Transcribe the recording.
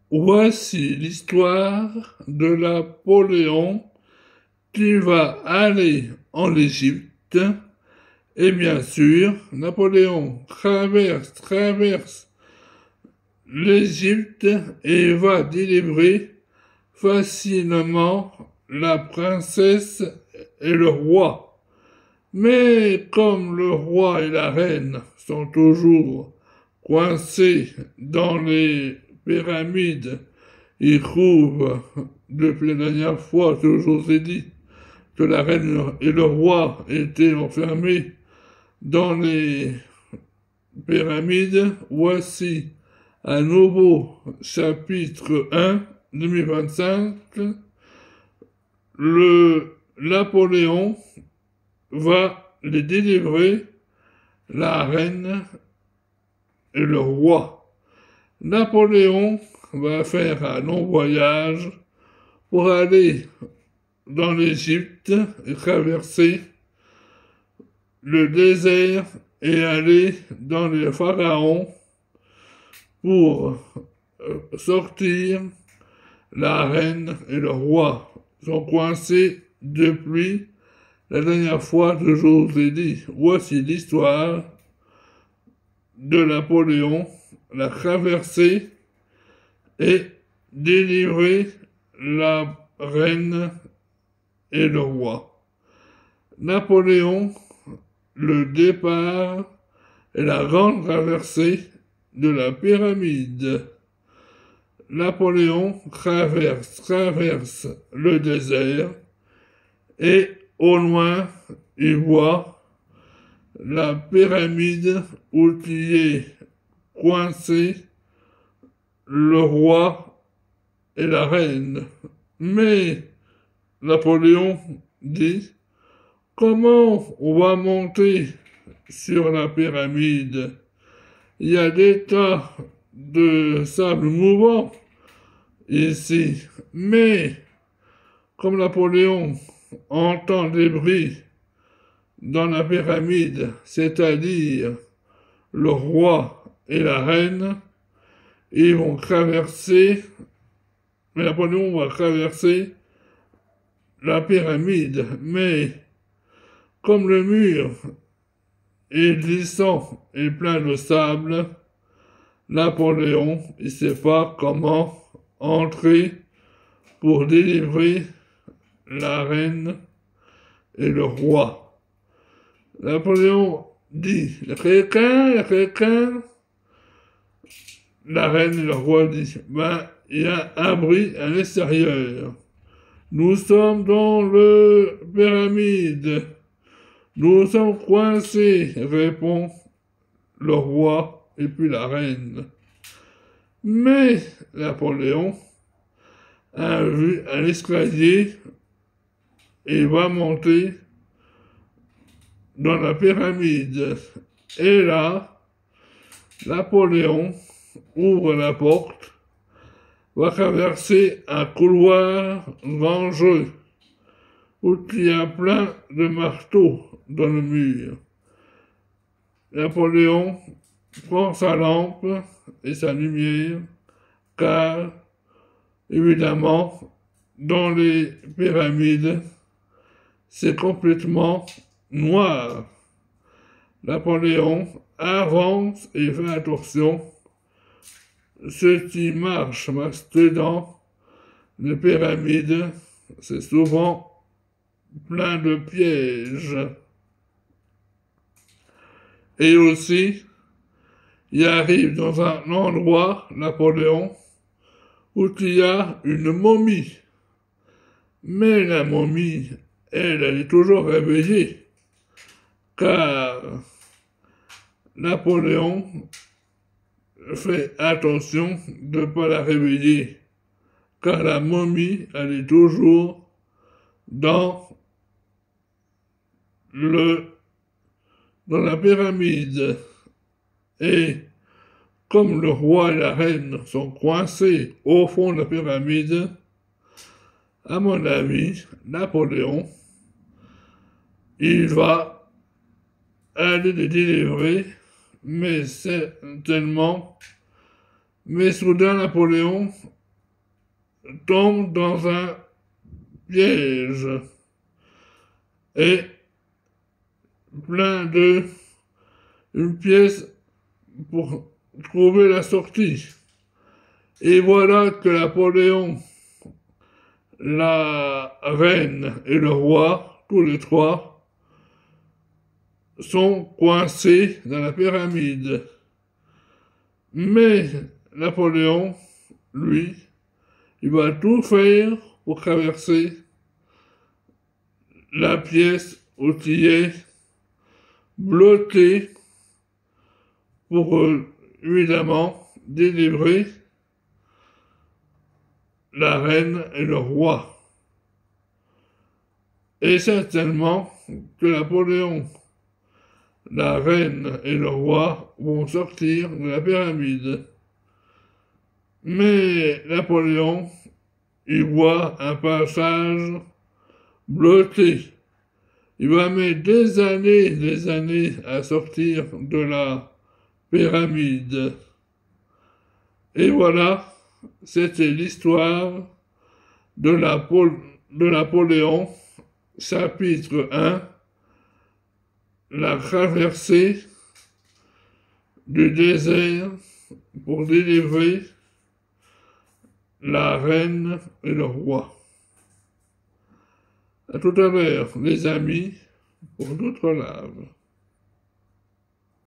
Voici l'histoire de Napoléon qui va aller en Égypte. Et bien sûr, Napoléon traverse l'Égypte et va délivrer facilement la princesse et le roi. Mais comme le roi et la reine sont toujours coincés dans les pyramides, ils trouvent, depuis la dernière fois que je vous ai dit, que la reine et le roi étaient enfermés dans les pyramides. Voici un nouveau chapitre 1, 2025. Le Napoléon va les délivrer, la reine et le roi. Napoléon va faire un long voyage pour aller dans l'Égypte et traverser le désert et aller dans les pharaons pour sortir. La reine et le roi sont coincés depuis la dernière fois que je vous ai dit. Voici l'histoire de Napoléon, la traversée et délivrer la reine et le roi. Napoléon, le départ et la grande traversée de la pyramide. Napoléon traverse le désert et au loin, il voit la pyramide où il est coincé le roi et la reine. Mais Napoléon dit: comment on va monter sur la pyramide? Il y a des tas de sable mouvant ici. Mais comme Napoléon entend des bruits dans la pyramide, c'est-à-dire le roi et la reine, ils vont traverser, mais Napoléon va traverser la pyramide. Mais comme le mur est glissant et plein de sable, Napoléon ne sait pas comment entrer pour délivrer la reine et le roi. Napoléon dit: il y a quelqu'un. La reine et le roi disent: il y a un bruit à l'extérieur. Nous sommes dans le pyramide. Nous sommes coincés, répond le roi et puis la reine. Mais Napoléon a vu un escalier et va monter dans la pyramide. Et là, Napoléon ouvre la porte, va traverser un couloir vengeux où il y a plein de marteaux dans le mur. Napoléon prend sa lampe et sa lumière, car, évidemment, dans les pyramides, c'est complètement noir. Napoléon avance et fait attention. Ceux qui marchent dans les pyramides, c'est souvent plein de pièges. Et aussi, il arrive dans un endroit, Napoléon, où il y a une momie. Mais la momie, elle est toujours réveillée, car Napoléon fait attention de ne pas la réveiller, car la momie, elle est toujours dans la pyramide. Et comme le roi et la reine sont coincés au fond de la pyramide, à mon avis, Napoléon, il va aller les délivrer, mais certainement. Mais soudain, Napoléon tombe dans un piège et une pièce pour trouver la sortie. Et voilà que Napoléon, la reine et le roi, tous les trois, sont coincés dans la pyramide. Mais Napoléon, lui, il va tout faire pour traverser la pièce où il est bloqué pour évidemment délivrer la reine et le roi. Et certainement que Napoléon, la reine et le roi vont sortir de la pyramide. Mais Napoléon, il voit un passage bloqué. Il va mettre des années à sortir de la pyramide. Et voilà, c'était l'histoire de Napoléon, chapitre 1, la traversée du désert pour délivrer la reine et le roi. À tout à l'heure, les amis, pour d'autres lives.